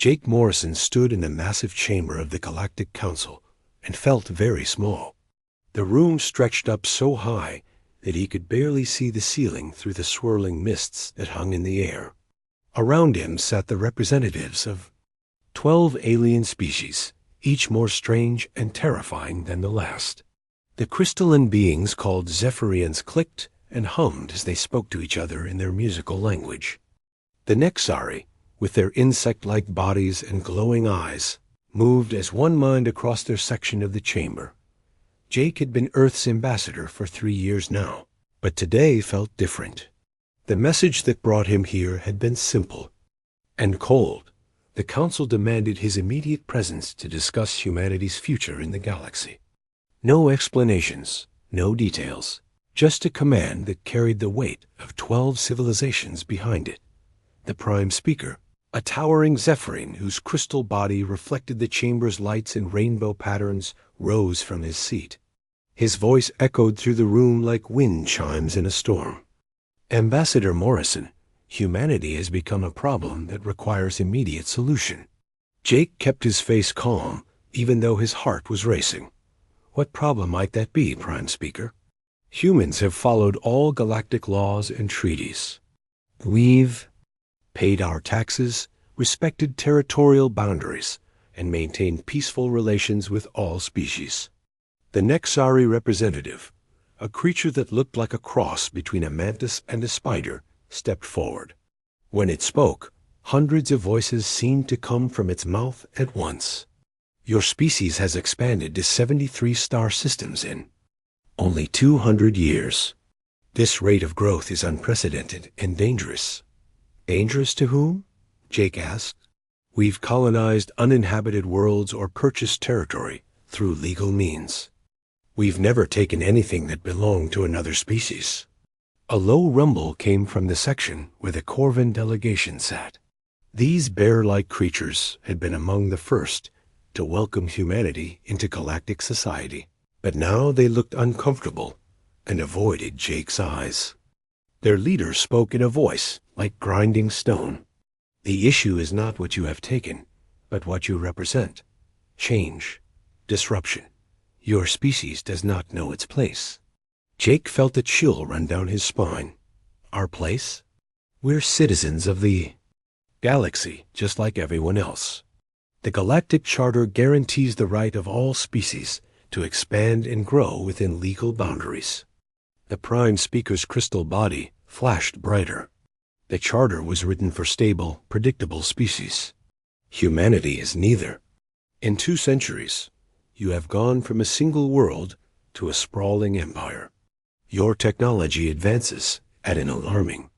Jake Morrison stood in the massive chamber of the Galactic Council and felt very small. The room stretched up so high that he could barely see the ceiling through the swirling mists that hung in the air. Around him sat the representatives of 12 alien species, each more strange and terrifying than the last. The crystalline beings called Zephyrians clicked and hummed as they spoke to each other in their musical language. The Nexari, with their insect-like bodies and glowing eyes, moved as one mind across their section of the chamber. Jake had been Earth's ambassador for 3 years now, but today felt different. The message that brought him here had been simple and cold. The Council demanded his immediate presence to discuss humanity's future in the galaxy. No explanations, no details, just a command that carried the weight of 12 civilizations behind it. The Prime Speaker, a towering Zephyrian whose crystal body reflected the chamber's lights in rainbow patterns, rose from his seat. His voice echoed through the room like wind chimes in a storm. Ambassador Morrison, humanity has become a problem that requires immediate solution. Jake kept his face calm, even though his heart was racing. What problem might that be, Prime Speaker? Humans have followed all galactic laws and treaties. We've paid our taxes, respected territorial boundaries, and maintained peaceful relations with all species. The Nexari representative, a creature that looked like a cross between a mantis and a spider, stepped forward. When it spoke, hundreds of voices seemed to come from its mouth at once. Your species has expanded to 73 star systems in only 200 years. This rate of growth is unprecedented and dangerous. Dangerous to whom? Jake asked. We've colonized uninhabited worlds or purchased territory through legal means. We've never taken anything that belonged to another species. A low rumble came from the section where the Corvin delegation sat. These bear-like creatures had been among the first to welcome humanity into galactic society, but now they looked uncomfortable and avoided Jake's eyes. Their leader spoke in a voice like grinding stone. The issue is not what you have taken, but what you represent. Change. Disruption. Your species does not know its place. Jake felt a chill run down his spine. Our place? We're citizens of the galaxy, just like everyone else. The Galactic Charter guarantees the right of all species to expand and grow within legal boundaries. The Prime Speaker's crystal body flashed brighter. The Charter was written for stable, predictable species. Humanity is neither. In 2 centuries, you have gone from a single world to a sprawling empire. Your technology advances at an alarming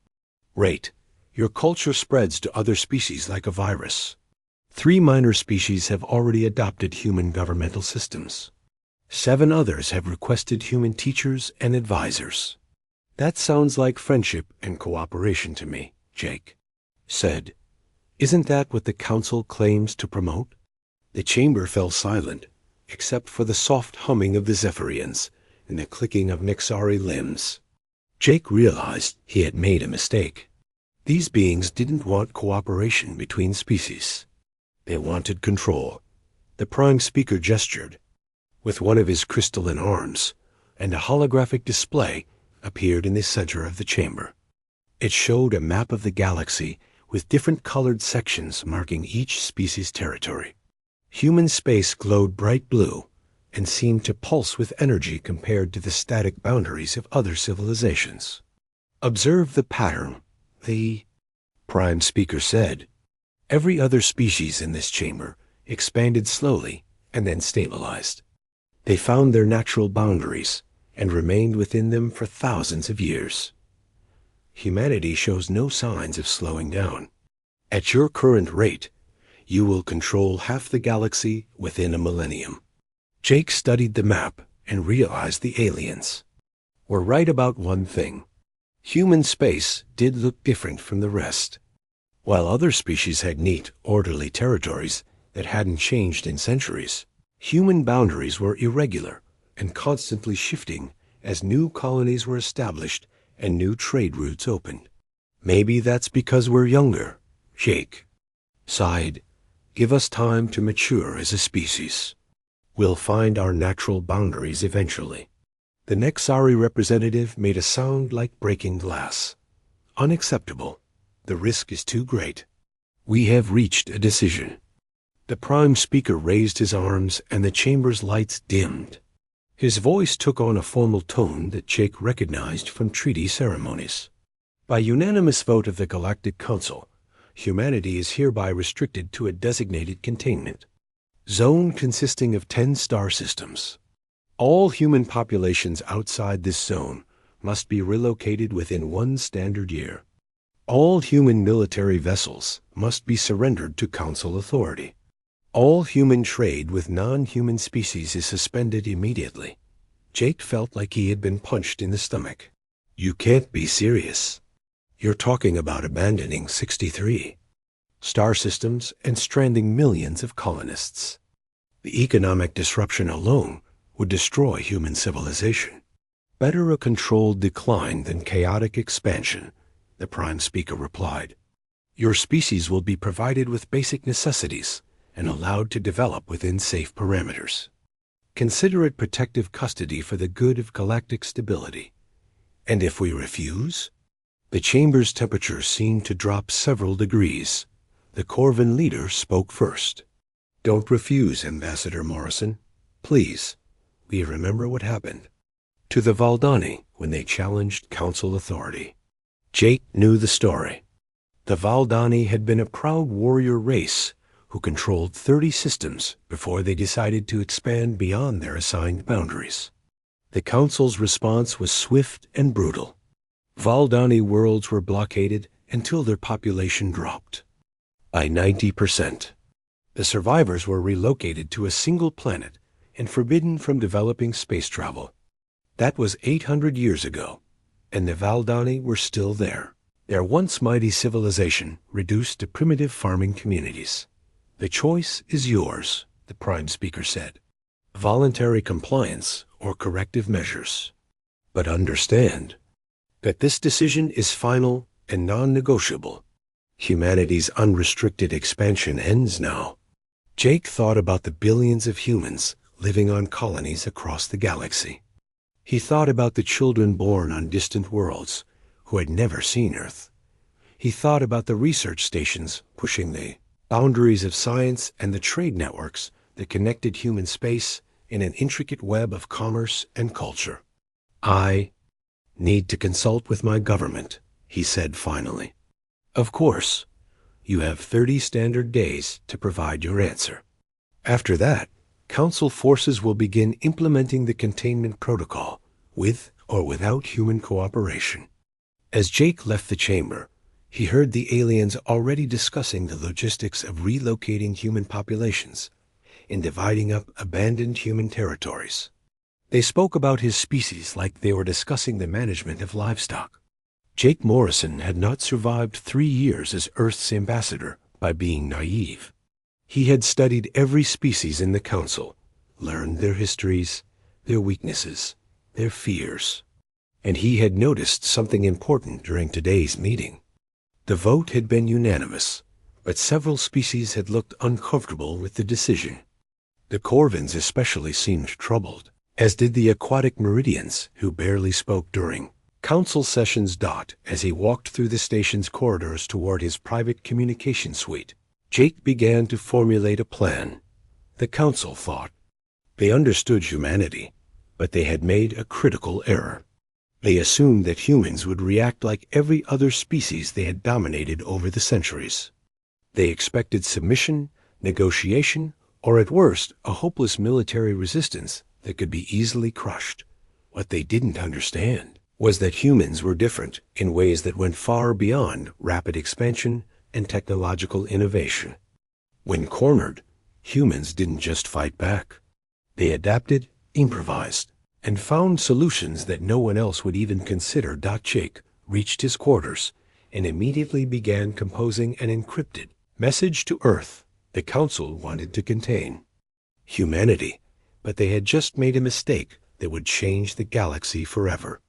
rate. Your culture spreads to other species like a virus. 3 minor species have already adopted human governmental systems. 7 others have requested human teachers and advisors. That sounds like friendship and cooperation to me, Jake said. Isn't that what the Council claims to promote? The chamber fell silent, except for the soft humming of the Zephyrians and the clicking of Nexari limbs. Jake realized he had made a mistake. These beings didn't want cooperation between species. They wanted control. The Prime Speaker gestured with one of his crystalline arms, and a holographic display appeared in the center of the chamber. It showed a map of the galaxy with different colored sections marking each species' territory. Human space glowed bright blue and seemed to pulse with energy compared to the static boundaries of other civilizations. Observe the pattern, the Prime Speaker said. Every other species in this chamber expanded slowly and then stabilized. They found their natural boundaries and remained within them for thousands of years. Humanity shows no signs of slowing down. At your current rate, you will control half the galaxy within a millennium. Jake studied the map and realized the aliens were right about one thing. Human space did look different from the rest. While other species had neat, orderly territories that hadn't changed in centuries, human boundaries were irregular and constantly shifting as new colonies were established and new trade routes opened. Maybe that's because we're younger, Jake sighed. Give us time to mature as a species. We'll find our natural boundaries eventually. The Nexari representative made a sound like breaking glass. Unacceptable. The risk is too great. We have reached a decision. The Prime Speaker raised his arms and the chamber's lights dimmed. His voice took on a formal tone that Jake recognized from treaty ceremonies. By unanimous vote of the Galactic Council, humanity is hereby restricted to a designated containment zone consisting of 10 star systems. All human populations outside this zone must be relocated within 1 standard year. All human military vessels must be surrendered to Council authority. All human trade with non-human species is suspended immediately. Jake felt like he had been punched in the stomach. You can't be serious. You're talking about abandoning 63 star systems and stranding millions of colonists. The economic disruption alone would destroy human civilization. Better a controlled decline than chaotic expansion, the Prime Speaker replied. Your species will be provided with basic necessities and allowed to develop within safe parameters. Consider it protective custody for the good of galactic stability. And if we refuse? The chamber's temperature seemed to drop several degrees. The Corvin leader spoke first. Don't refuse, Ambassador Morrison. Please. We remember what happened to the Valdani when they challenged Council authority. Jake knew the story. The Valdani had been a proud warrior race who controlled 30 systems before they decided to expand beyond their assigned boundaries. The Council's response was swift and brutal. Valdani worlds were blockaded until their population dropped by 90%. The survivors were relocated to a single planet and forbidden from developing space travel. That was 800 years ago, and the Valdani were still there, their once mighty civilization reduced to primitive farming communities. The choice is yours, the Prime Speaker said. Voluntary compliance or corrective measures. But understand that this decision is final and non-negotiable. Humanity's unrestricted expansion ends now. Jake thought about the billions of humans living on colonies across the galaxy. He thought about the children born on distant worlds who had never seen Earth. He thought about the research stations pushing the boundaries of science and the trade networks that connected human space in an intricate web of commerce and culture. I need to consult with my government, he said finally. Of course, you have 30 standard days to provide your answer. After that, Council forces will begin implementing the containment protocol, with or without human cooperation. As Jake left the chamber, he heard the aliens already discussing the logistics of relocating human populations and dividing up abandoned human territories. They spoke about his species like they were discussing the management of livestock. Jake Morrison had not survived 3 years as Earth's ambassador by being naive. He had studied every species in the Council, learned their histories, their weaknesses, their fears. And he had noticed something important during today's meeting. The vote had been unanimous, but several species had looked uncomfortable with the decision. The Corvins especially seemed troubled, as did the aquatic Meridians, who barely spoke during Council sessions. As he walked through the station's corridors toward his private communication suite, Jake began to formulate a plan. The Council thought. They understood humanity, but they had made a critical error. They assumed that humans would react like every other species they had dominated over the centuries. They expected submission, negotiation, or at worst, a hopeless military resistance that could be easily crushed. What they didn't understand was that humans were different in ways that went far beyond rapid expansion and technological innovation. When cornered, humans didn't just fight back. They adapted, improvised, and found solutions that no one else would even consider. Jake reached his quarters and immediately began composing an encrypted message to Earth the Council wanted to contain humanity, but they had just made a mistake that would change the galaxy forever.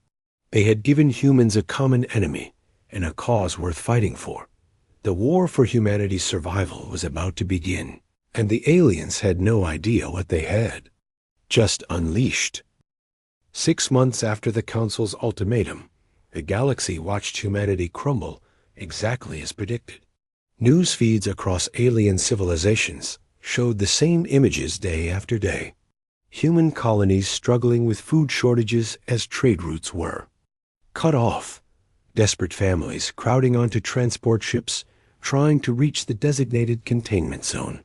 They had given humans a common enemy and a cause worth fighting for. The war for humanity's survival was about to begin. And the aliens had no idea what they had just unleashed. 6 months after the Council's ultimatum, the galaxy watched humanity crumble exactly as predicted. News feeds across alien civilizations showed the same images day after day. Human colonies struggling with food shortages as trade routes were cut off. Desperate families crowding onto transport ships trying to reach the designated containment zone.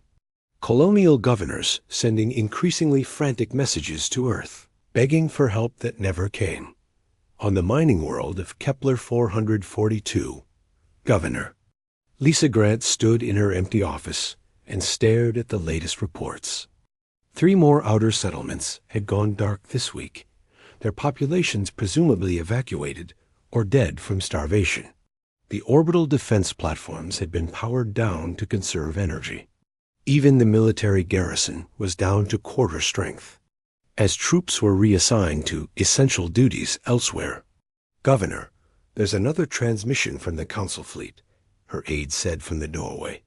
Colonial governors sending increasingly frantic messages to Earth, begging for help that never came. On the mining world of Kepler 442, Governor Lisa Grant stood in her empty office and stared at the latest reports. 3 more outer settlements had gone dark this week, their populations presumably evacuated or dead from starvation. The orbital defense platforms had been powered down to conserve energy. Even the military garrison was down to quarter strength, as troops were reassigned to essential duties elsewhere. "Governor, there's another transmission from the Council fleet," her aide said from the doorway.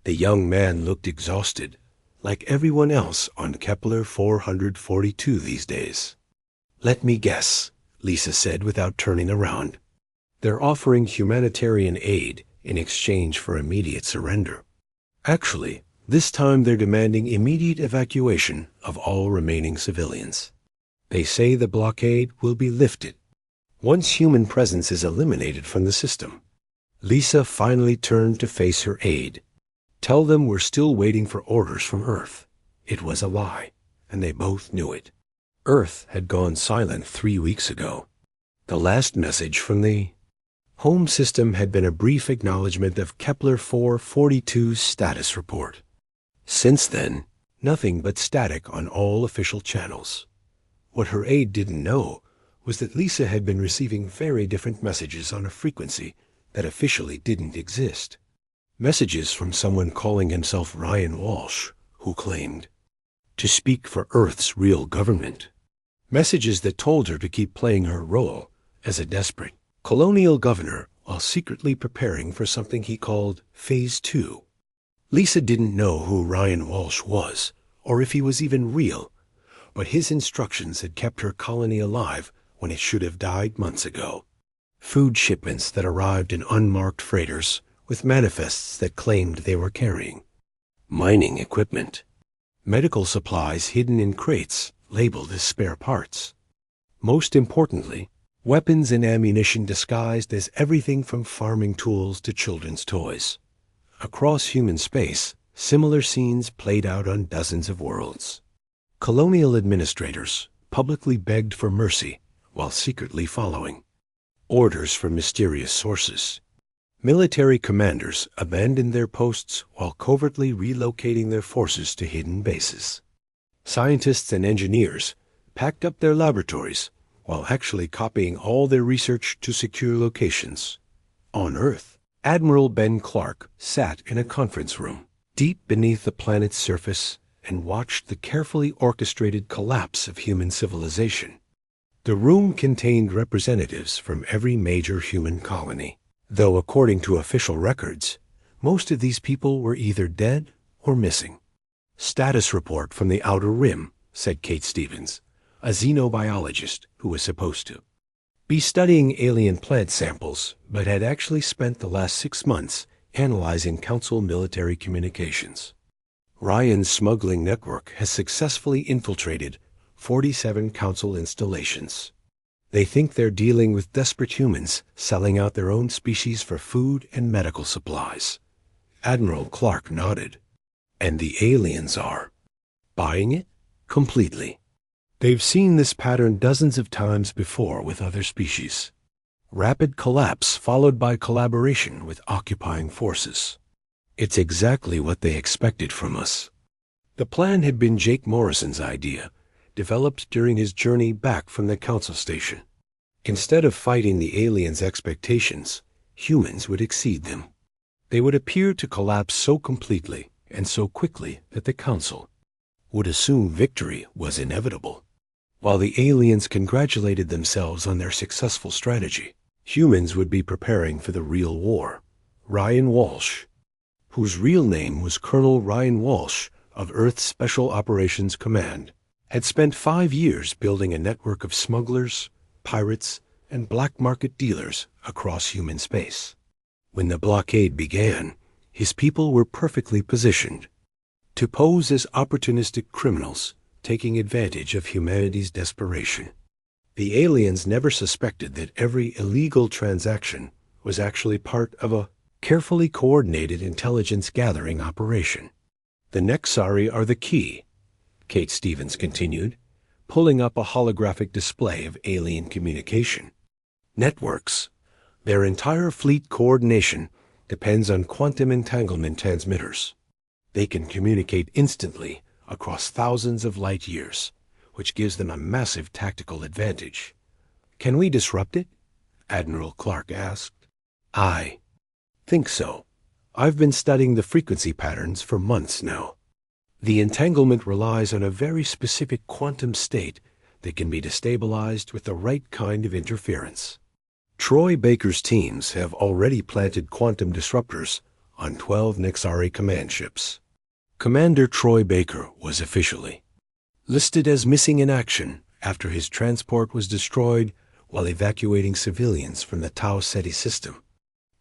The young man looked exhausted, like everyone else on Kepler 442 these days. "Let me guess," Lisa said without turning around. "They're offering humanitarian aid in exchange for immediate surrender. Actually, this time they're demanding immediate evacuation of all remaining civilians. They say the blockade will be lifted once human presence is eliminated from the system." Lisa finally turned to face her aide. "Tell them we're still waiting for orders from Earth." It was a lie, and they both knew it. Earth had gone silent 3 weeks ago. The last message from the home system had been a brief acknowledgement of Kepler 442's status report. Since then, nothing but static on all official channels. What her aide didn't know was that Lisa had been receiving very different messages on a frequency that officially didn't exist. Messages from someone calling himself Ryan Walsh, who claimed to speak for Earth's real government. Messages that told her to keep playing her role as a desperate colonial governor while secretly preparing for something he called Phase 2. Lisa didn't know who Ryan Walsh was, or if he was even real, but his instructions had kept her colony alive when it should have died months ago. Food shipments that arrived in unmarked freighters with manifests that claimed they were carrying mining equipment, medical supplies hidden in crates labeled as spare parts. Most importantly, weapons and ammunition disguised as everything from farming tools to children's toys. Across human space, similar scenes played out on dozens of worlds. Colonial administrators publicly begged for mercy while secretly following orders from mysterious sources. Military commanders abandoned their posts while covertly relocating their forces to hidden bases. Scientists and engineers packed up their laboratories while actually copying all their research to secure locations. On Earth, Admiral Ben Clark sat in a conference room deep beneath the planet's surface and watched the carefully orchestrated collapse of human civilization. The room contained representatives from every major human colony, though according to official records, most of these people were either dead or missing. "Status report from the Outer Rim," said Kate Stevens, a xenobiologist who was supposed to be studying alien plant samples, but had actually spent the last 6 months analyzing Council military communications. Ryan's smuggling network has successfully infiltrated 47 Council installations. They think they're dealing with desperate humans selling out their own species for food and medical supplies. Admiral Clark nodded. "And the aliens are buying it completely. They've seen this pattern dozens of times before with other species. Rapid collapse followed by collaboration with occupying forces. It's exactly what they expected from us." The plan had been Jake Morrison's idea, developed during his journey back from the Council station. Instead of fighting the aliens' expectations, humans would exceed them. They would appear to collapse so completely and so quickly that the Council would assume victory was inevitable. While the aliens congratulated themselves on their successful strategy, humans would be preparing for the real war. Ryan Walsh, whose real name was Colonel Ryan Walsh of Earth's Special Operations Command, had spent 5 years building a network of smugglers, pirates, and black market dealers across human space. When the blockade began, his people were perfectly positioned to pose as opportunistic criminals taking advantage of humanity's desperation. The aliens never suspected that every illegal transaction was actually part of a carefully coordinated intelligence-gathering operation. The Nexari are the key, Kate Stevens continued, pulling up a holographic display of alien communication. Networks. Their entire fleet coordination depends on quantum entanglement transmitters. They can communicate instantly across thousands of light years, which gives them a massive tactical advantage. Can we disrupt it? Admiral Clark asked. I think so. I've been studying the frequency patterns for months now. The entanglement relies on a very specific quantum state that can be destabilized with the right kind of interference. Troy Baker's teams have already planted quantum disruptors on 12 Nexari command ships. Commander Troy Baker was officially listed as missing in action after his transport was destroyed while evacuating civilians from the Tau Ceti system.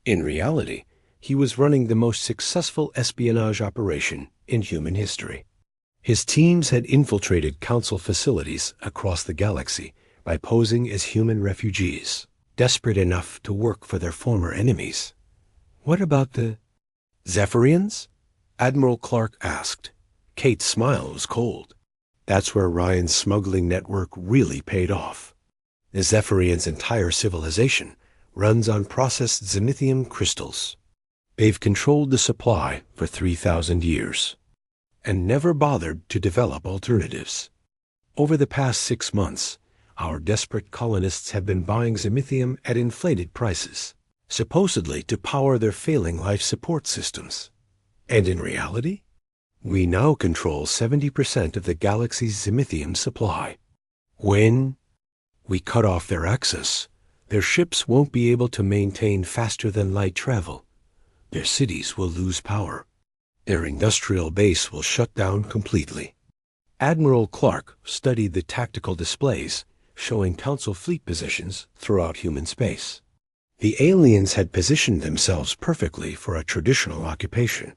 In reality, he was running the most successful espionage operation in human history. His teams had infiltrated Council facilities across the galaxy by posing as human refugees, desperate enough to work for their former enemies. What about the Zephyrians? Admiral Clark asked. Kate's smile was cold. That's where Ryan's smuggling network really paid off. The Zephyrians' entire civilization runs on processed zenithium crystals. They've controlled the supply for 3,000 years and never bothered to develop alternatives. Over the past 6 months, our desperate colonists have been buying zenithium at inflated prices, supposedly to power their failing life support systems. And in reality, we now control 70% of the galaxy's zenithium supply. When we cut off their access, their ships won't be able to maintain faster-than-light travel. Their cities will lose power. Their industrial base will shut down completely. Admiral Clark studied the tactical displays showing Council fleet positions throughout human space. The aliens had positioned themselves perfectly for a traditional occupation.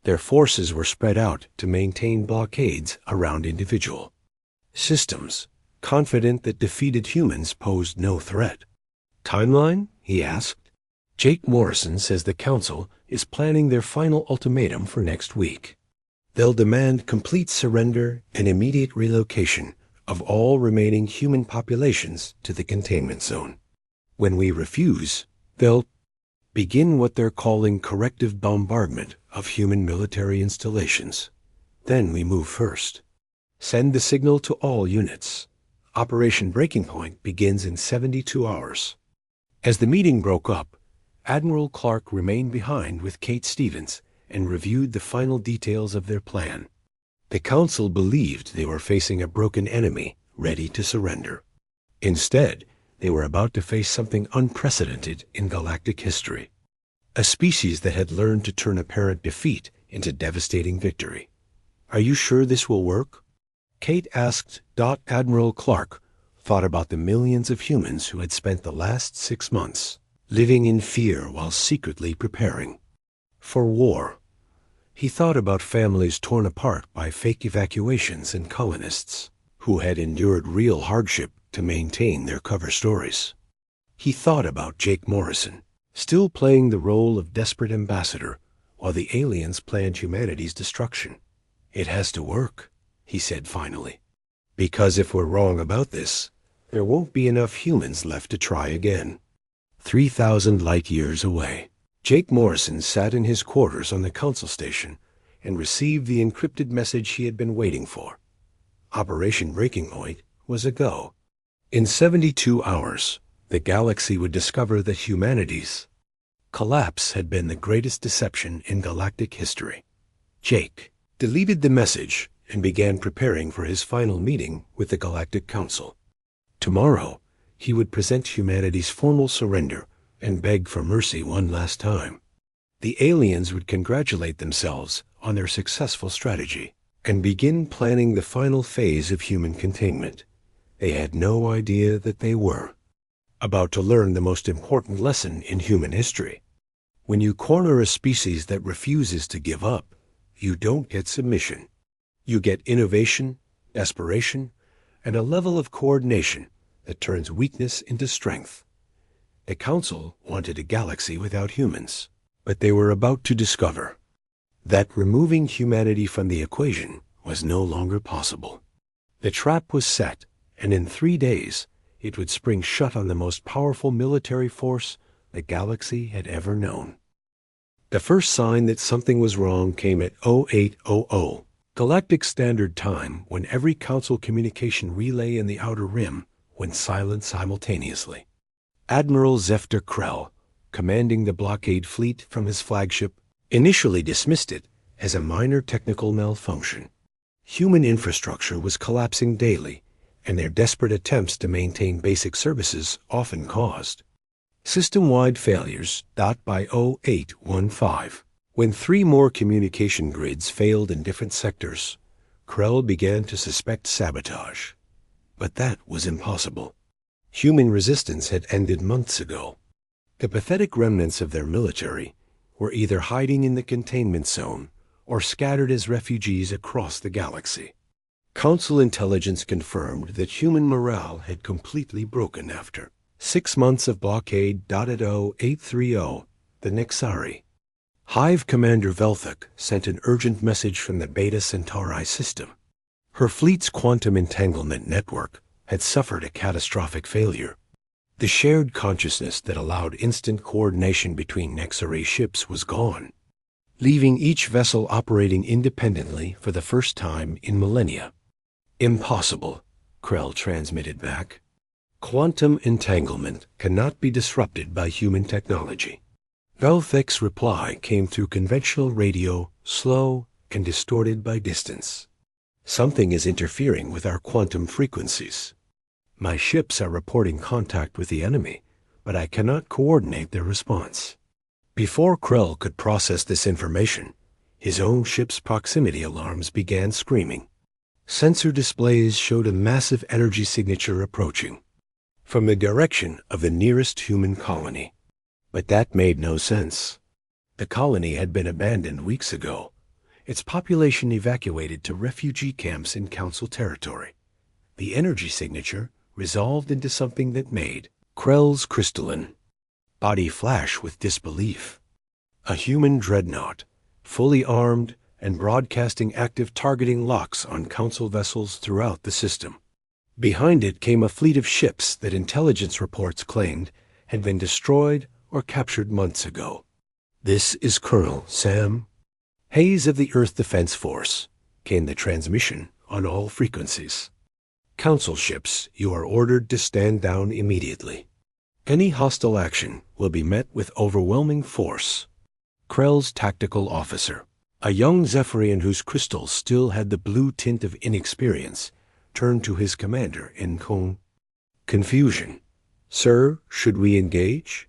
Their forces were spread out to maintain blockades around individual systems, confident that defeated humans posed no threat. Timeline? He asked. Jake Morrison says the Council is planning their final ultimatum for next week. They'll demand complete surrender and immediate relocation of all remaining human populations to the containment zone. When we refuse, they'll begin what they're calling corrective bombardment of human military installations. Then we move first. Send the signal to all units. Operation Breaking Point begins in 72 hours. As the meeting broke up, Admiral Clark remained behind with Kate Stevens and reviewed the final details of their plan. The Council believed they were facing a broken enemy ready to surrender. Instead, they were about to face something unprecedented in galactic history. A species that had learned to turn apparent defeat into devastating victory. Are you sure this will work? Kate asked. Admiral Clark thought about the millions of humans who had spent the last 6 months living in fear while secretly preparing for war. He thought about families torn apart by fake evacuations and colonists who had endured real hardship to maintain their cover stories. He thought about Jake Morrison, still playing the role of desperate ambassador while the aliens planned humanity's destruction. It has to work, he said finally, because if we're wrong about this, there won't be enough humans left to try again. 3,000 light years away, Jake Morrison sat in his quarters on the Council station and received the encrypted message he had been waiting for. Operation Breaking Point was a go. In 72 hours, the galaxy would discover that humanity's collapse had been the greatest deception in galactic history. Jake deleted the message and began preparing for his final meeting with the Galactic Council. Tomorrow, he would present humanity's formal surrender and beg for mercy one last time. The aliens would congratulate themselves on their successful strategy. and begin planning the final phase of human containment. They had no idea that they were about to learn the most important lesson in human history. When you corner a species that refuses to give up, you don't get submission. You get innovation, desperation, and a level of coordination that turns weakness into strength. The Council wanted a galaxy without humans, but they were about to discover that removing humanity from the equation was no longer possible. The trap was set, and in 3 days, it would spring shut on the most powerful military force the galaxy had ever known. The first sign that something was wrong came at 0800 Galactic Standard Time, when every Council communication relay in the Outer Rim went silent simultaneously. Admiral Zefter Krell, commanding the blockade fleet from his flagship, initially dismissed it as a minor technical malfunction. Human infrastructure was collapsing daily, and their desperate attempts to maintain basic services often caused system-wide failures. By 0815, when 3 more communication grids failed in different sectors, Krell began to suspect sabotage. But that was impossible. Human resistance had ended months ago. The pathetic remnants of their military were either hiding in the containment zone or scattered as refugees across the galaxy. Council intelligence confirmed that human morale had completely broken after 6 months of blockade. At 0830, the Nexari. Hive Commander Velthik sent an urgent message from the Beta Centauri system. Her fleet's quantum entanglement network had suffered a catastrophic failure. The shared consciousness that allowed instant coordination between Nexari ships was gone, leaving each vessel operating independently for the first time in millennia. Impossible, Krell transmitted back. Quantum entanglement cannot be disrupted by human technology. Velthik's reply came through conventional radio, slow and distorted by distance. Something is interfering with our quantum frequencies. My ships are reporting contact with the enemy, but I cannot coordinate their response. Before Krell could process this information, his own ship's proximity alarms began screaming. Sensor displays showed a massive energy signature approaching from the direction of the nearest human colony. But that made no sense. The colony had been abandoned weeks ago, its population evacuated to refugee camps in Council territory. The energy signature resolved into something that made Krell's crystalline body flash with disbelief. A human dreadnought, fully armed and broadcasting active targeting locks on Council vessels throughout the system. Behind it came a fleet of ships that intelligence reports claimed had been destroyed or captured months ago. "This is Colonel Sam Hayes of the Earth Defense Force," came the transmission on all frequencies. "Council ships, you are ordered to stand down immediately. Any hostile action will be met with overwhelming force." Krell's tactical officer, a young Zephyrian whose crystals still had the blue tint of inexperience, turned to his commander in confusion. "Sir, should we engage?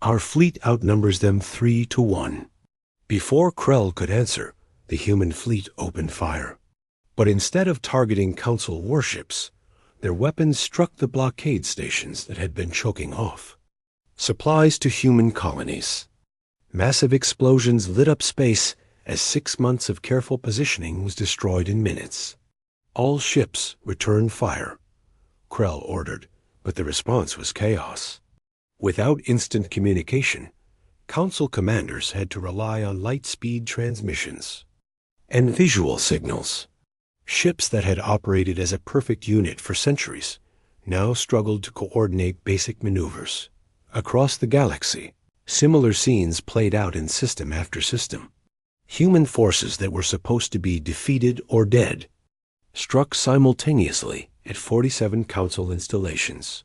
Our fleet outnumbers them 3-1. Before Krell could answer, the human fleet opened fire. But instead of targeting Council warships, their weapons struck the blockade stations that had been choking off supplies to human colonies. Massive explosions lit up space as 6 months of careful positioning was destroyed in minutes. "All ships return fire," Krell ordered, but the response was chaos. Without instant communication, Council commanders had to rely on light-speed transmissions and visual signals. Ships that had operated as a perfect unit for centuries now struggled to coordinate basic maneuvers. Across the galaxy, similar scenes played out in system after system. Human forces that were supposed to be defeated or dead struck simultaneously at 47 Council installations.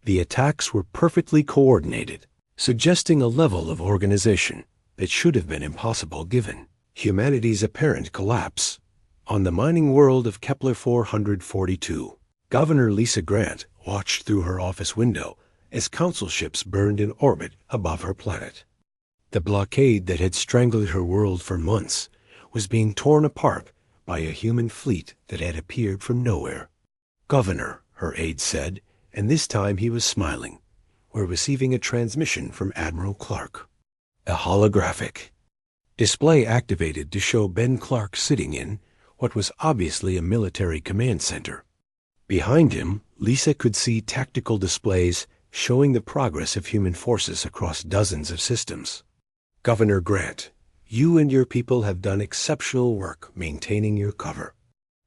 The attacks were perfectly coordinated, suggesting a level of organization that should have been impossible given humanity's apparent collapse. On the mining world of Kepler 442, Governor Lisa Grant watched through her office window as Council ships burned in orbit above her planet. The blockade that had strangled her world for months was being torn apart by a human fleet that had appeared from nowhere. "Governor," her aide said, and this time he was smiling. "We're receiving a transmission from Admiral Clark." A holographic display activated to show Ben Clark sitting in what was obviously a military command center. Behind him, Lisa could see tactical displays showing the progress of human forces across dozens of systems. "Governor Grant, you and your people have done exceptional work maintaining your cover.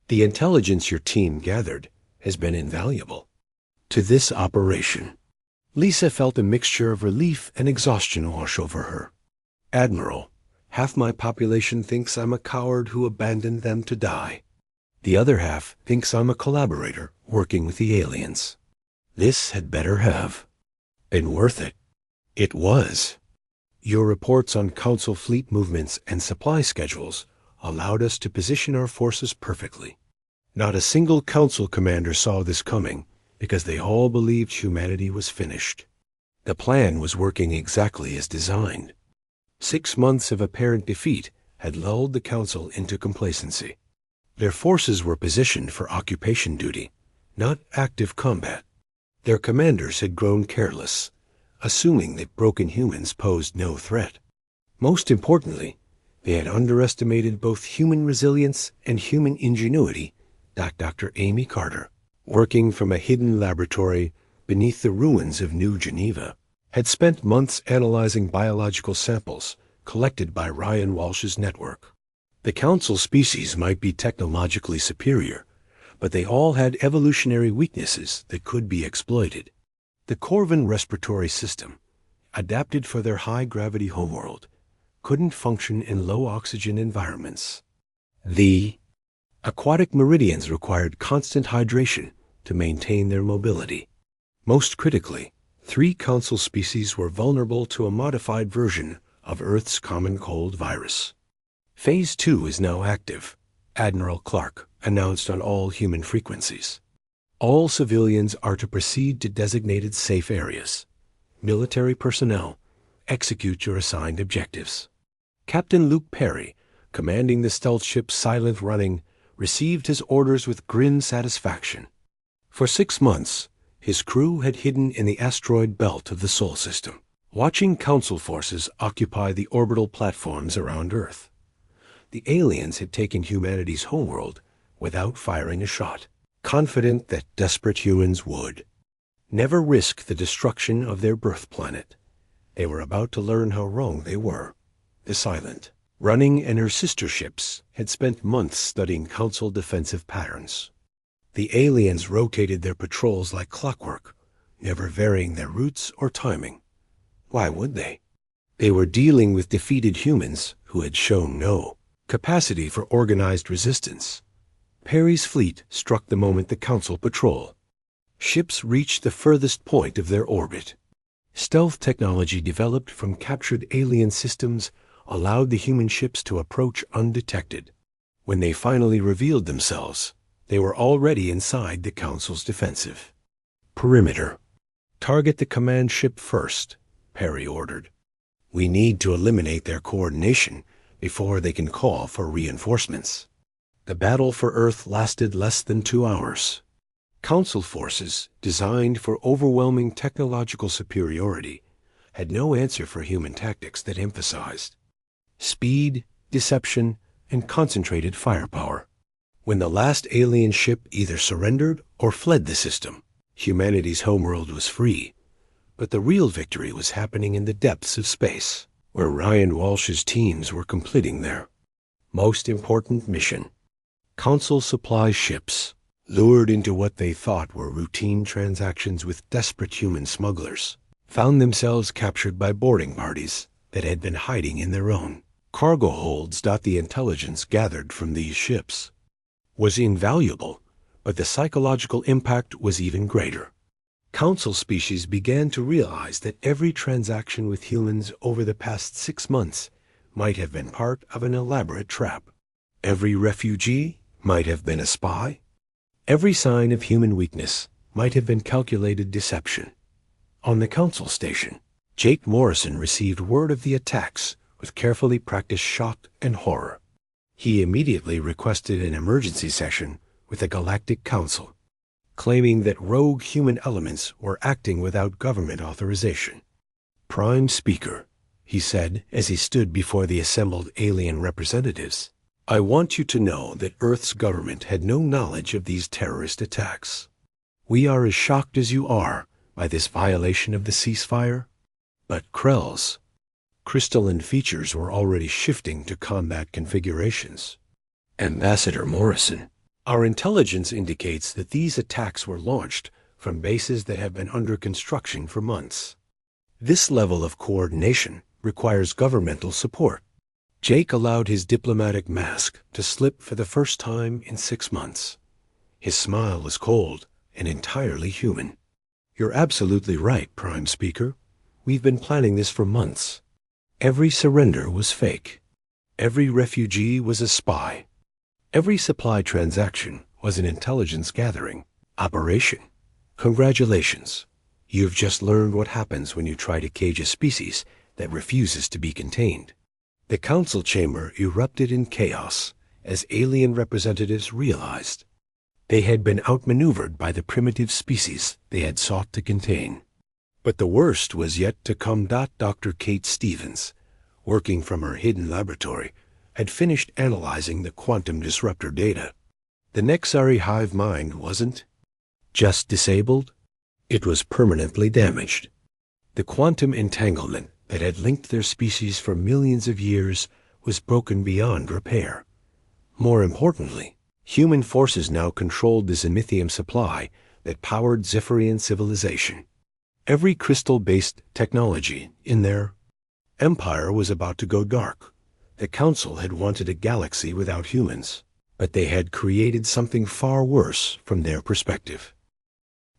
The intelligence your team gathered has been invaluable to this operation." Lisa felt a mixture of relief and exhaustion wash over her. "Admiral, half my population thinks I'm a coward who abandoned them to die. The other half thinks I'm a collaborator working with the aliens. This had better have been worth it." It was. "Your reports on Council fleet movements and supply schedules allowed us to position our forces perfectly. Not a single Council commander saw this coming because they all believed humanity was finished. The plan was working exactly as designed. 6 months of apparent defeat had lulled the Council into complacency. Their forces were positioned for occupation duty, not active combat. Their commanders had grown careless, assuming that broken humans posed no threat. Most importantly, they had underestimated both human resilience and human ingenuity. Dr. Amy Carter, working from a hidden laboratory beneath the ruins of New Geneva, had spent months analyzing biological samples collected by Ryan Walsh's network. The Council species might be technologically superior, but they all had evolutionary weaknesses that could be exploited. The Corvin respiratory system, adapted for their high-gravity homeworld, couldn't function in low-oxygen environments. The aquatic meridians required constant hydration to maintain their mobility. Most critically, 3 Council species were vulnerable to a modified version of Earth's common cold virus. "Phase 2 is now active," Admiral Clark announced on all human frequencies. "All civilians are to proceed to designated safe areas. Military personnel, execute your assigned objectives." Captain Luke Perry, commanding the stealth ship Silent Running, received his orders with grim satisfaction. For 6 months, his crew had hidden in the asteroid belt of the Sol system, watching Council forces occupy the orbital platforms around Earth. The aliens had taken humanity's homeworld without firing a shot, confident that desperate humans would never risk the destruction of their birth planet. They were about to learn how wrong they were. The Silent Running and her sister ships had spent months studying Council defensive patterns. The aliens rotated their patrols like clockwork, never varying their routes or timing. Why would they? They were dealing with defeated humans who had shown no capacity for organized resistance. Perry's fleet struck the moment the Council patrol ships reached the furthest point of their orbit. Stealth technology developed from captured alien systems allowed the human ships to approach undetected. When they finally revealed themselves, they were already inside the Council's defensive perimeter. "Target the command ship first," Perry ordered. "We need to eliminate their coordination before they can call for reinforcements." The battle for Earth lasted less than 2 hours. Council forces, designed for overwhelming technological superiority, had no answer for human tactics that emphasized speed, deception, and concentrated firepower. When the last alien ship either surrendered or fled the system, humanity's homeworld was free. But the real victory was happening in the depths of space, where Ryan Walsh's teams were completing their most important mission. Council supply ships, lured into what they thought were routine transactions with desperate human smugglers, found themselves captured by boarding parties that had been hiding in their own cargo holds. The intelligence gathered from these ships was invaluable, but the psychological impact was even greater. Council species began to realize that every transaction with humans over the past 6 months might have been part of an elaborate trap. Every refugee might have been a spy. Every sign of human weakness might have been calculated deception. On the Council station, Jake Morrison received word of the attacks with carefully practiced shock and horror. He immediately requested an emergency session with the Galactic Council, claiming that rogue human elements were acting without government authorization. "Prime Speaker," he said as he stood before the assembled alien representatives, "I want you to know that Earth's government had no knowledge of these terrorist attacks. We are as shocked as you are by this violation of the ceasefire." But Krell's crystalline features were already shifting to combat configurations. "Ambassador Morrison, our intelligence indicates that these attacks were launched from bases that have been under construction for months. This level of coordination requires governmental support." Jake allowed his diplomatic mask to slip for the first time in 6 months. His smile was cold and entirely human. "You're absolutely right, Prime Speaker. We've been planning this for months. Every surrender was fake. Every refugee was a spy. Every supply transaction was an intelligence gathering operation. Congratulations. You've just learned what happens when you try to cage a species that refuses to be contained." The council chamber erupted in chaos as alien representatives realized they had been outmaneuvered by the primitive species they had sought to contain. But the worst was yet to come. Dr. Kate Stevens, working from her hidden laboratory, had finished analyzing the quantum disruptor data. The Nexari hive mind wasn't just disabled, it was permanently damaged. The quantum entanglement that had linked their species for millions of years was broken beyond repair. More importantly, human forces now controlled the Zenithium supply that powered Zephyrian civilization. Every crystal-based technology in their empire was about to go dark. The Council had wanted a galaxy without humans, but they had created something far worse from their perspective.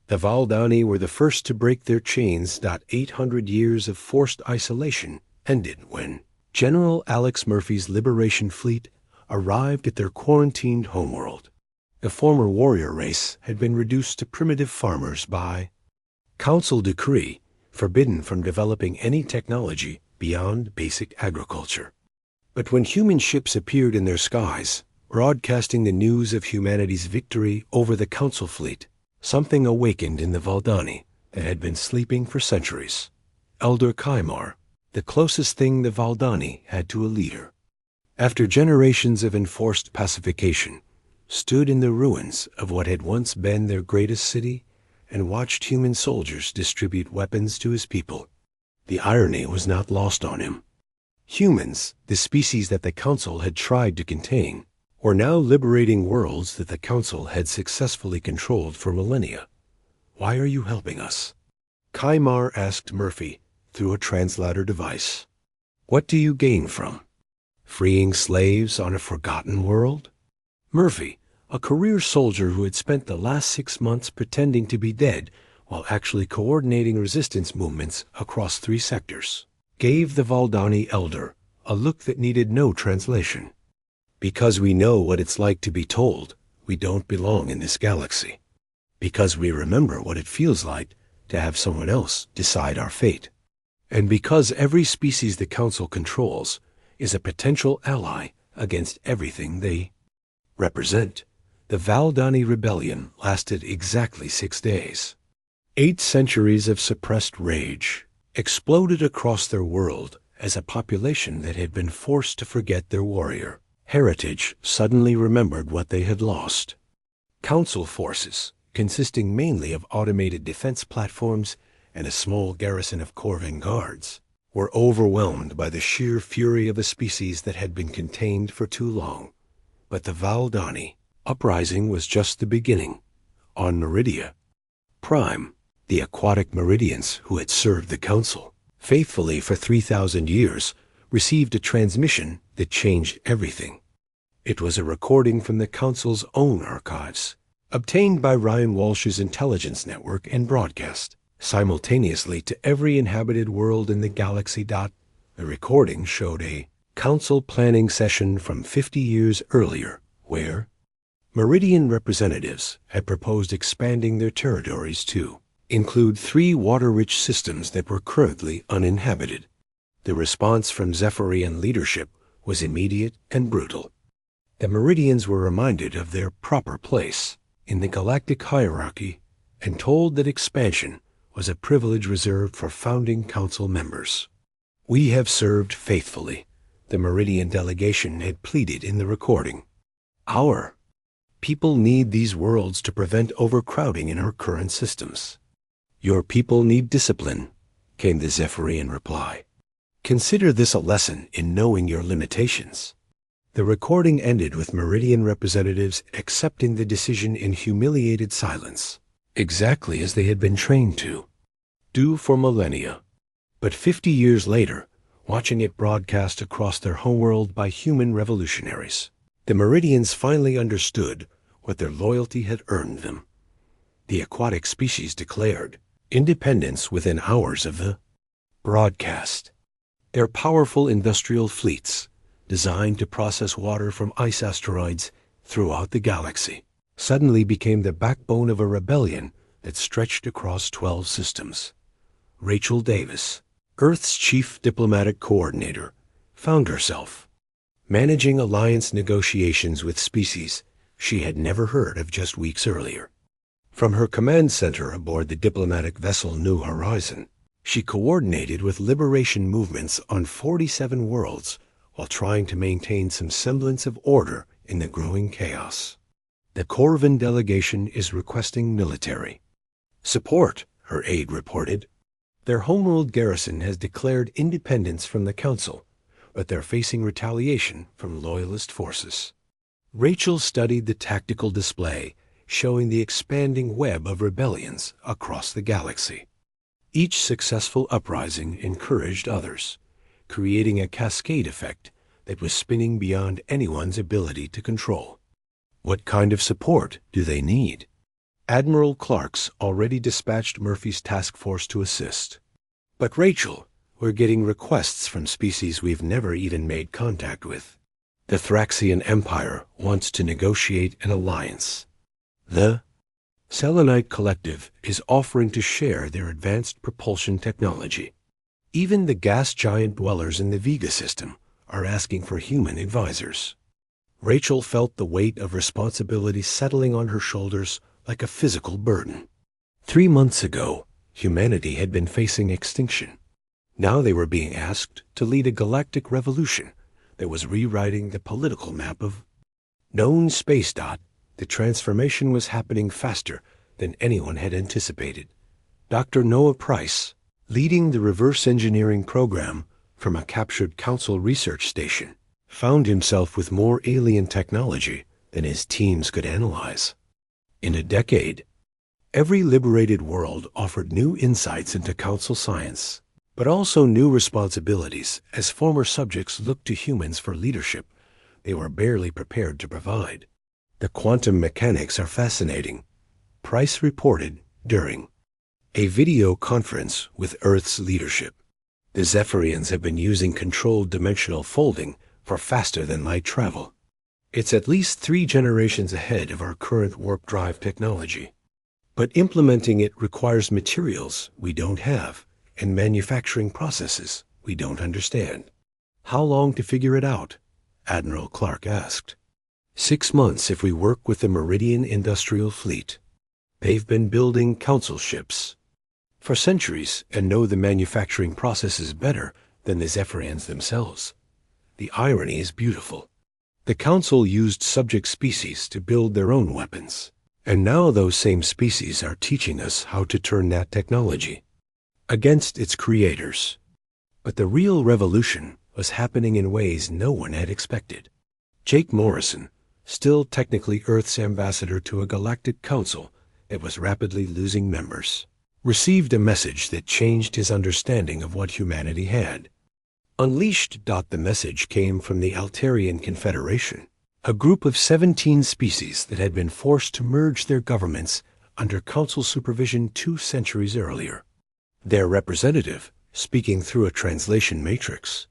The Valdani were the first to break their chains. 800 years of forced isolation ended when General Alex Murphy's Liberation Fleet arrived at their quarantined homeworld. The former warrior race had been reduced to primitive farmers by Council decree, forbidden from developing any technology beyond basic agriculture. But when human ships appeared in their skies, broadcasting the news of humanity's victory over the Council fleet, something awakened in the Valdani that had been sleeping for centuries. Elder Kaimar, the closest thing the Valdani had to a leader, after generations of enforced pacification, stood in the ruins of what had once been their greatest city and watched human soldiers distribute weapons to his people. The irony was not lost on him. Humans, the species that the Council had tried to contain, were now liberating worlds that the Council had successfully controlled for millennia. "Why are you helping us?" Kaimar asked Murphy through a translator device. "What do you gain from freeing slaves on a forgotten world?" Murphy, a career soldier who had spent the last 6 months pretending to be dead while actually coordinating resistance movements across 3 sectors, gave the Valdani elder a look that needed no translation. "Because we know what it's like to be told we don't belong in this galaxy. Because we remember what it feels like to have someone else decide our fate. And because every species the Council controls is a potential ally against everything they represent." The Valdani rebellion lasted exactly 6 days. 8 centuries of suppressed rage exploded across their world as a population that had been forced to forget their warrior heritage suddenly remembered what they had lost. Council forces, consisting mainly of automated defense platforms and a small garrison of Corvin guards, were overwhelmed by the sheer fury of a species that had been contained for too long. But the Valdani uprising was just the beginning. On Meridia Prime, the aquatic Meridians who had served the Council faithfully for 3,000 years, received a transmission that changed everything. It was a recording from the Council's own archives, obtained by Ryan Walsh's intelligence network and broadcast simultaneously to every inhabited world in the galaxy. The recording showed a Council planning session from 50 years earlier, where Meridian representatives had proposed expanding their territories to include 3 water-rich systems that were currently uninhabited. The response from Zephyrian leadership was immediate and brutal. The Meridians were reminded of their proper place in the galactic hierarchy and told that expansion was a privilege reserved for founding council members. "We have served faithfully," the Meridian delegation had pleaded in the recording. "Our people need these worlds to prevent overcrowding in our current systems." "Your people need discipline," came the Zephyrian reply. "Consider this a lesson in knowing your limitations." The recording ended with Meridian representatives accepting the decision in humiliated silence, exactly as they had been trained to do for millennia. But 50 years later, watching it broadcast across their homeworld by human revolutionaries, the Meridians finally understood what their loyalty had earned them. The aquatic species declared independence within hours of the broadcast. Their powerful industrial fleets, designed to process water from ice asteroids throughout the galaxy, suddenly became the backbone of a rebellion that stretched across 12 systems. Rachel Davis, Earth's chief diplomatic coordinator, found herself managing alliance negotiations with species she had never heard of just weeks earlier. From her command center aboard the diplomatic vessel New Horizon, she coordinated with liberation movements on 47 worlds while trying to maintain some semblance of order in the growing chaos. "The Corvin delegation is requesting military support," her aide reported. "Their homeworld garrison has declared independence from the Council, but they're facing retaliation from Loyalist forces." Rachel studied the tactical display, showing the expanding web of rebellions across the galaxy. Each successful uprising encouraged others, creating a cascade effect that was spinning beyond anyone's ability to control. What kind of support do they need? Admiral Clark's already dispatched Murphy's task force to assist. "But Rachel, we're getting requests from species we've never even made contact with. The Thraxian Empire wants to negotiate an alliance. The Selenite Collective is offering to share their advanced propulsion technology. Even the gas giant dwellers in the Vega system are asking for human advisors." Rachel felt the weight of responsibility settling on her shoulders like a physical burden. 3 months ago, humanity had been facing extinction. Now they were being asked to lead a galactic revolution that was rewriting the political map of known space. The transformation was happening faster than anyone had anticipated. Dr. Noah Price, leading the reverse engineering program from a captured Council research station, found himself with more alien technology than his teams could analyze. In a decade, every liberated world offered new insights into Council science, but also new responsibilities as former subjects looked to humans for leadership they were barely prepared to provide. "The quantum mechanics are fascinating," Price reported during a video conference with Earth's leadership. "The Zephyrians have been using controlled dimensional folding for faster-than-light travel. It's at least 3 generations ahead of our current warp drive technology. But implementing it requires materials we don't have and manufacturing processes we don't understand." "How long to figure it out?" Admiral Clark asked. 6 months if we work with the Meridian Industrial Fleet. They've been building Council ships for centuries and know the manufacturing processes better than the Zephyrians themselves. The irony is beautiful. The Council used subject species to build their own weapons, and now those same species are teaching us how to turn that technology against its creators. But the real revolution was happening in ways no one had expected. Jake Morrison, still technically Earth's ambassador to a galactic council that was rapidly losing members, received a message that changed his understanding of what humanity had. Unleashed. The message came from the Altarian Confederation, a group of 17 species that had been forced to merge their governments under council supervision 2 centuries earlier. Their representative, speaking through a translation matrix,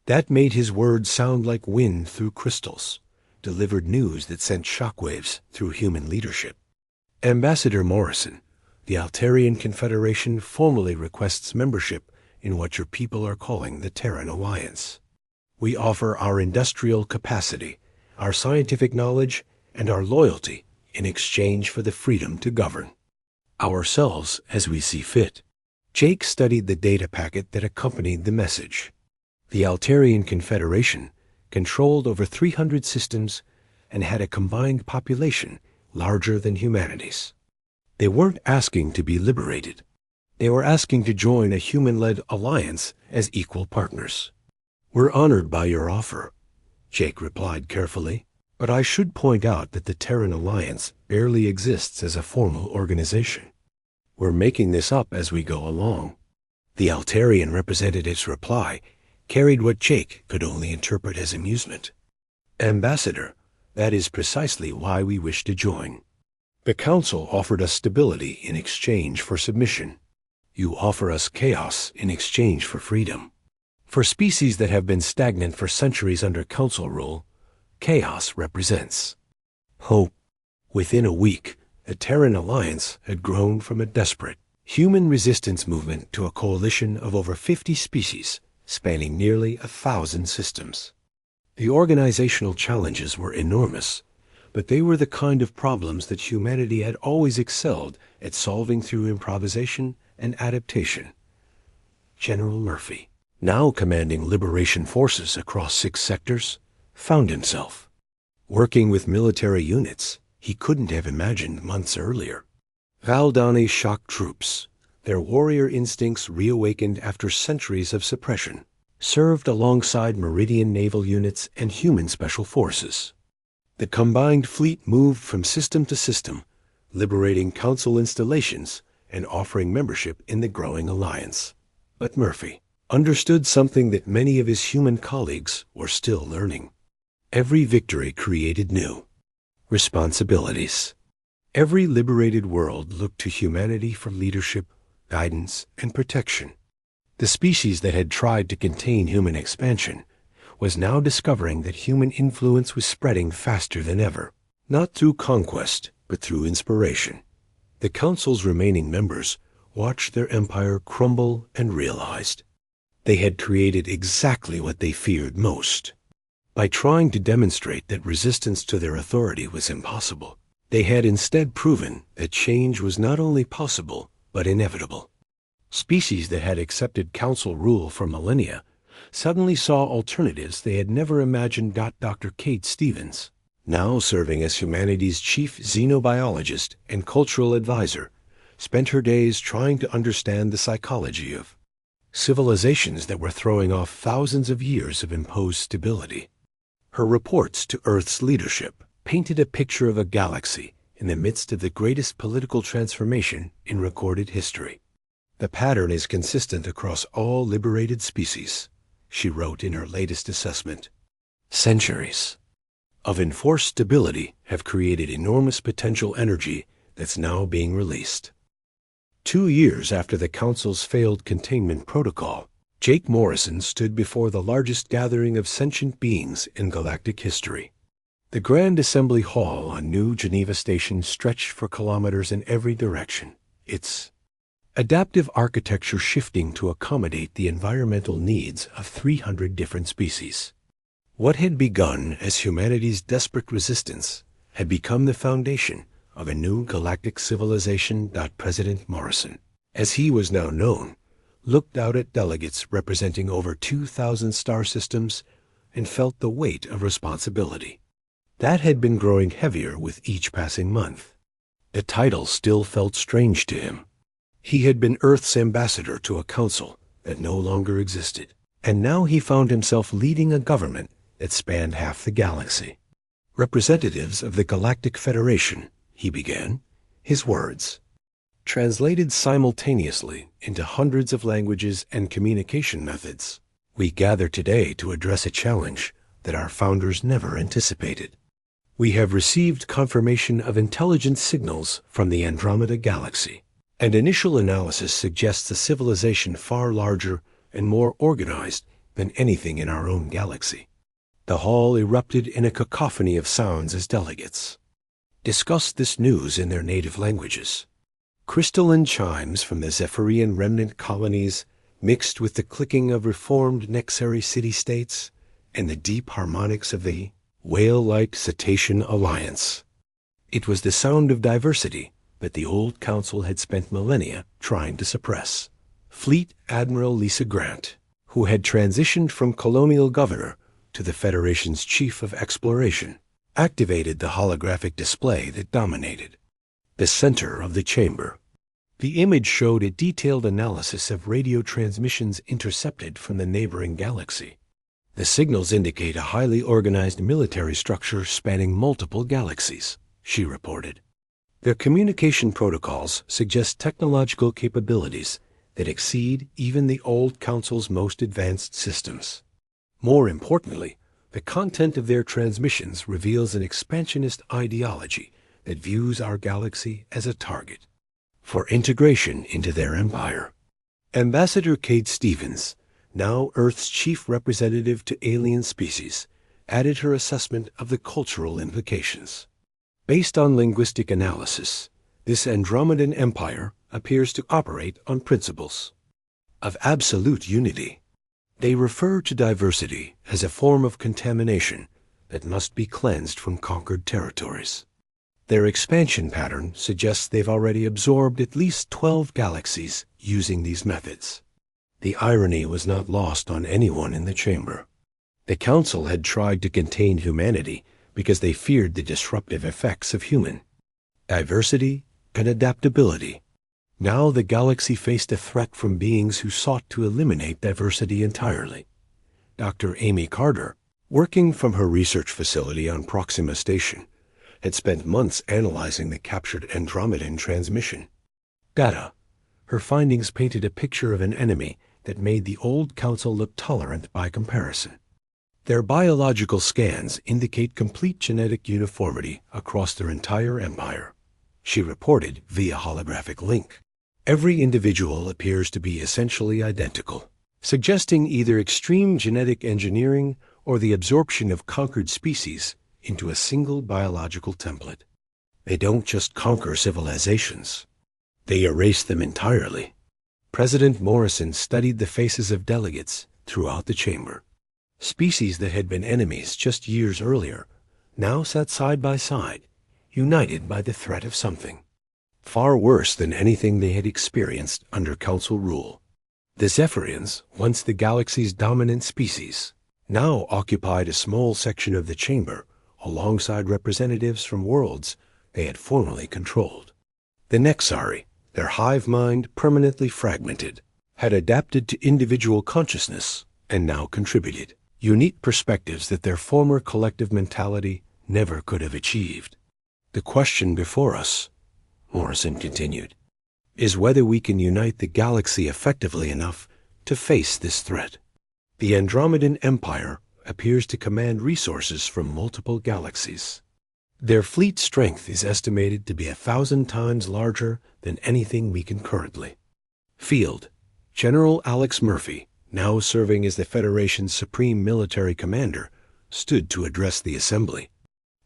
that made his words sound like wind through crystals, delivered news that sent shockwaves through human leadership. "Ambassador Morrison, the Altarian Confederation formally requests membership in what your people are calling the Terran Alliance. We offer our industrial capacity, our scientific knowledge, and our loyalty in exchange for the freedom to govern ourselves as we see fit. Jake studied the data packet that accompanied the message. The Altarian Confederation controlled over 300 systems and had a combined population larger than humanity's. They weren't asking to be liberated. They were asking to join a human-led alliance as equal partners. "We're honored by your offer," Jake replied carefully, "but I should point out that the Terran Alliance barely exists as a formal organization. We're making this up as we go along." The Altarian representative's reply carried what Jake could only interpret as amusement. "Ambassador, that is precisely why we wish to join. The Council offered us stability in exchange for submission. You offer us chaos in exchange for freedom. For species that have been stagnant for centuries under Council rule, chaos represents hope." Within a week, the Terran Alliance had grown from a desperate human resistance movement to a coalition of over 50 species, spanning nearly 1,000 systems. The organizational challenges were enormous, but they were the kind of problems that humanity had always excelled at solving through improvisation and adaptation. General Murphy, now commanding liberation forces across 6 sectors, found himself working with military units he couldn't have imagined months earlier. Haldani shock troops, their warrior instincts reawakened after centuries of suppression, served alongside Meridian naval units and human special forces. The combined fleet moved from system to system, liberating Council installations and offering membership in the growing alliance. But Murphy understood something that many of his human colleagues were still learning. Every victory created new responsibilities. Every liberated world looked to humanity for leadership, guidance, and protection. The species that had tried to contain human expansion was now discovering that human influence was spreading faster than ever, not through conquest, but through inspiration. The Council's remaining members watched their empire crumble and realized they had created exactly what they feared most. By trying to demonstrate that resistance to their authority was impossible, they had instead proven that change was not only possible, but inevitable. Species that had accepted Council rule for millennia suddenly saw alternatives they had never imagined. Dr. Kate Stevens, now serving as humanity's chief xenobiologist and cultural advisor, spent her days trying to understand the psychology of civilizations that were throwing off thousands of years of imposed stability. Her reports to Earth's leadership painted a picture of a galaxy in the midst of the greatest political transformation in recorded history. "The pattern is consistent across all liberated species," she wrote in her latest assessment. "Centuries of enforced stability have created enormous potential energy that's now being released." 2 years after the Council's failed containment protocol, Jake Morrison stood before the largest gathering of sentient beings in galactic history. The Grand Assembly Hall on New Geneva Station stretched for kilometers in every direction, its adaptive architecture shifting to accommodate the environmental needs of 300 different species. What had begun as humanity's desperate resistance had become the foundation of a new galactic civilization. President Morrison, as he was now known, looked out at delegates representing over 2,000 star systems and felt the weight of responsibility. That had been growing heavier with each passing month. The title still felt strange to him. He had been Earth's ambassador to a council that no longer existed, and now he found himself leading a government that spanned half the galaxy. "Representatives of the Galactic Federation," he began, his words translated simultaneously into hundreds of languages and communication methods. "We gather today to address a challenge that our founders never anticipated. We have received confirmation of intelligence signals from the Andromeda Galaxy, and initial analysis suggests a civilization far larger and more organized than anything in our own galaxy." The hall erupted in a cacophony of sounds as delegates discussed this news in their native languages. Crystalline chimes from the Zephyrian remnant colonies mixed with the clicking of reformed Nexary city-states and the deep harmonics of the whale-like cetacean alliance. It was the sound of diversity that the old council had spent millennia trying to suppress. Fleet Admiral Lisa Grant, who had transitioned from colonial governor to the Federation's chief of exploration, activated the holographic display that dominated the center of the chamber. The image showed a detailed analysis of radio transmissions intercepted from the neighboring galaxy. The signals indicate a highly organized military structure spanning multiple galaxies, she reported. Their communication protocols suggest technological capabilities that exceed even the old Council's most advanced systems. More importantly, the content of their transmissions reveals an expansionist ideology that views our galaxy as a target for integration into their empire. Ambassador Kate Stevens, now Earth's chief representative to alien species, added her assessment of the cultural implications. Based on linguistic analysis, this Andromedan empire appears to operate on principles of absolute unity. They refer to diversity as a form of contamination that must be cleansed from conquered territories. Their expansion pattern suggests they've already absorbed at least 12 galaxies using these methods. The irony was not lost on anyone in the chamber. The Council had tried to contain humanity because they feared the disruptive effects of human diversity and adaptability. Now the galaxy faced a threat from beings who sought to eliminate diversity entirely. Dr. Amy Carter, working from her research facility on Proxima Station, had spent months analyzing the captured Andromedan transmission data. Her findings painted a picture of an enemy that made the old Council look tolerant by comparison. Their biological scans indicate complete genetic uniformity across their entire empire, she reported via holographic link. Every individual appears to be essentially identical, suggesting either extreme genetic engineering or the absorption of conquered species into a single biological template. They don't just conquer civilizations. They erase them entirely. President Morrison studied the faces of delegates throughout the chamber. Species that had been enemies just years earlier now sat side by side, united by the threat of something far worse than anything they had experienced under Council rule. The Zephyrians, once the galaxy's dominant species, now occupied a small section of the chamber alongside representatives from worlds they had formerly controlled. The Nexari, their hive mind permanently fragmented, had adapted to individual consciousness and now contributed unique perspectives that their former collective mentality never could have achieved. The question before us, Morrison continued, is whether we can unite the galaxy effectively enough to face this threat. The Andromedan Empire appears to command resources from multiple galaxies. Their fleet strength is estimated to be 1,000 times larger than anything we can currently field. General Alex Murphy, now serving as the Federation's supreme military commander, stood to address the assembly.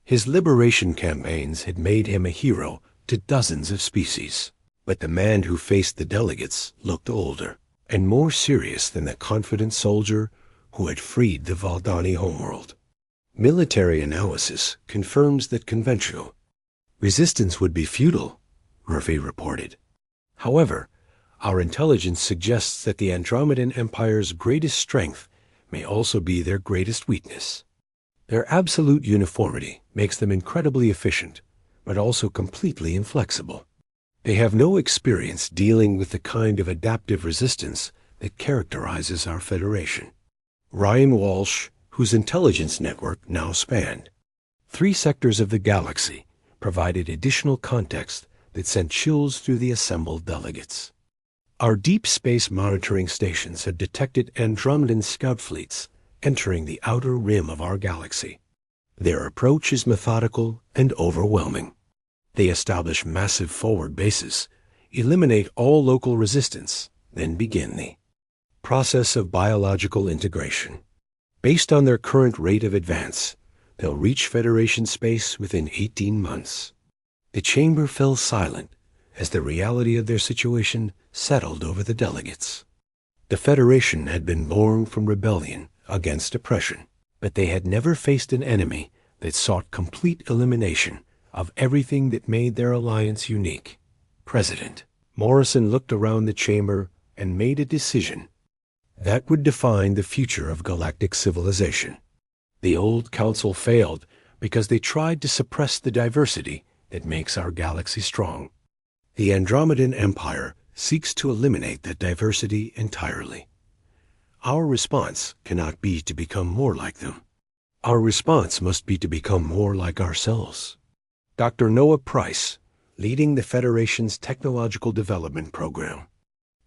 His liberation campaigns had made him a hero to dozens of species, but the man who faced the delegates looked older and more serious than the confident soldier who had freed the Valdani homeworld. Military analysis confirms that conventional resistance would be futile, Murphy reported. However, our intelligence suggests that the Andromedan Empire's greatest strength may also be their greatest weakness. Their absolute uniformity makes them incredibly efficient, but also completely inflexible. They have no experience dealing with the kind of adaptive resistance that characterizes our Federation. Ryan Walsh, whose intelligence network now spanned 3 sectors of the galaxy, provided additional context that sent chills through the assembled delegates. Our deep space monitoring stations have detected Andromedan scout fleets entering the outer rim of our galaxy. Their approach is methodical and overwhelming. They establish massive forward bases, eliminate all local resistance, then begin the process of biological integration. Based on their current rate of advance, they'll reach Federation space within 18 months. The chamber fell silent as the reality of their situation settled over the delegates. The Federation had been born from rebellion against oppression, but they had never faced an enemy that sought complete elimination of everything that made their alliance unique. President Morrison looked around the chamber and made a decision that would define the future of galactic civilization. The old council failed because they tried to suppress the diversity that makes our galaxy strong. The Andromedan Empire seeks to eliminate that diversity entirely. Our response cannot be to become more like them. Our response must be to become more like ourselves. Dr. Noah Price, leading the Federation's Technological Development Program,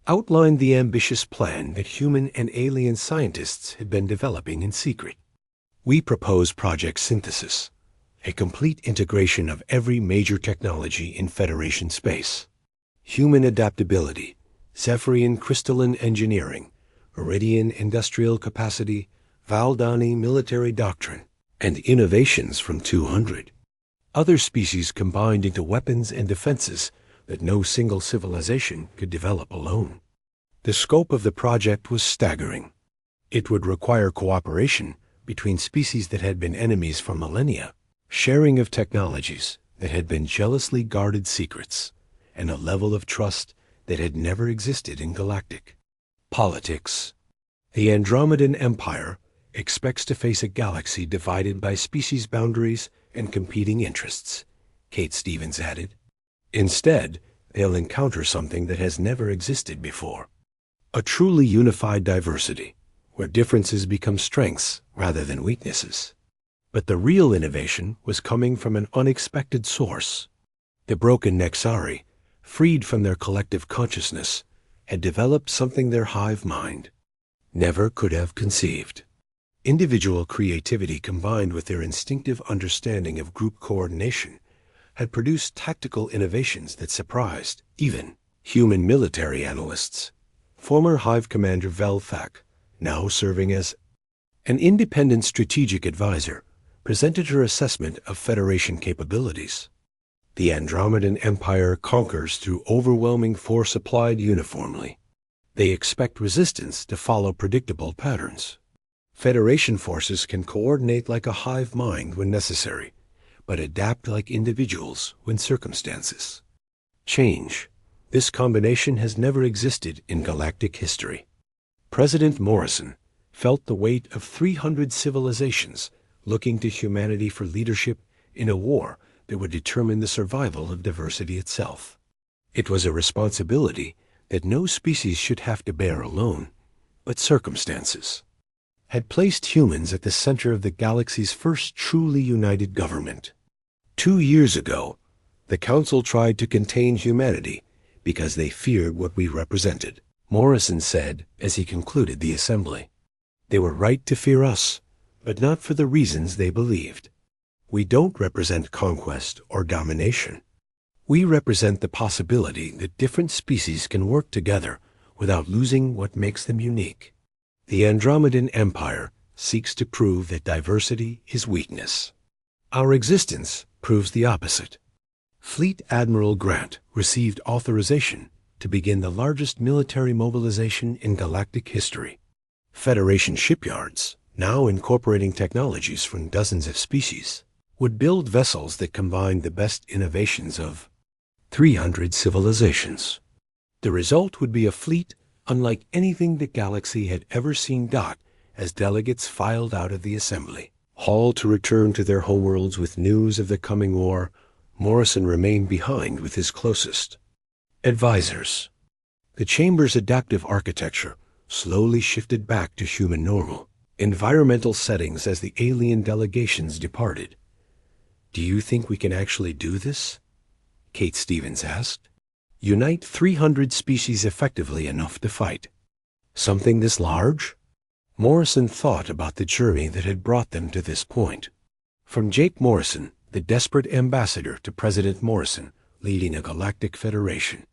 outlined the ambitious plan that human and alien scientists had been developing in secret. We propose Project Synthesis, a complete integration of every major technology in Federation space. Human adaptability, Zephyrian crystalline engineering, Iridian industrial capacity, Valdani military doctrine, and innovations from 200 other species combined into weapons and defenses that no single civilization could develop alone. The scope of the project was staggering. It would require cooperation between species that had been enemies for millennia, sharing of technologies that had been jealously guarded secrets, and a level of trust that had never existed in Galactic. Politics. The Andromedan Empire expects to face a galaxy divided by species boundaries and competing interests, Kate Stevens added. Instead, they'll encounter something that has never existed before. A truly unified diversity, where differences become strengths rather than weaknesses. But the real innovation was coming from an unexpected source. The broken Nexari, freed from their collective consciousness, had developed something their hive mind never could have conceived. Individual creativity combined with their instinctive understanding of group coordination had produced tactical innovations that surprised even human military analysts. Former Hive Commander Velthak, now serving as an independent strategic advisor, presented her assessment of Federation capabilities. The Andromedan Empire conquers through overwhelming force applied uniformly. They expect resistance to follow predictable patterns. Federation forces can coordinate like a hive mind when necessary, but adapt like individuals when circumstances change. This combination has never existed in galactic history. President Morrison felt the weight of 300 civilizations looking to humanity for leadership in a war that would determine the survival of diversity itself. It was a responsibility that no species should have to bear alone, but circumstances had placed humans at the center of the galaxy's first truly united government. 2 years ago, the Council tried to contain humanity because they feared what we represented, Morrison said as he concluded the assembly. They were right to fear us, but not for the reasons they believed. We don't represent conquest or domination. We represent the possibility that different species can work together without losing what makes them unique. The Andromedan Empire seeks to prove that diversity is weakness. Our existence proves the opposite. Fleet Admiral Grant received authorization to begin the largest military mobilization in galactic history. Federation shipyards, now incorporating technologies from dozens of species, would build vessels that combined the best innovations of 300 civilizations. The result would be a fleet unlike anything the galaxy had ever seen. As delegates filed out of the assembly hall to return to their homeworlds with news of the coming war, Morrison remained behind with his closest advisors. The chamber's adaptive architecture slowly shifted back to human normal environmental settings as the alien delegations departed. "Do you think we can actually do this?" Kate Stevens asked. "Unite 300 species effectively enough to fight something this large?" Morrison thought about the journey that had brought them to this point. From Jake Morrison, the desperate ambassador to President Morrison, leading a galactic federation,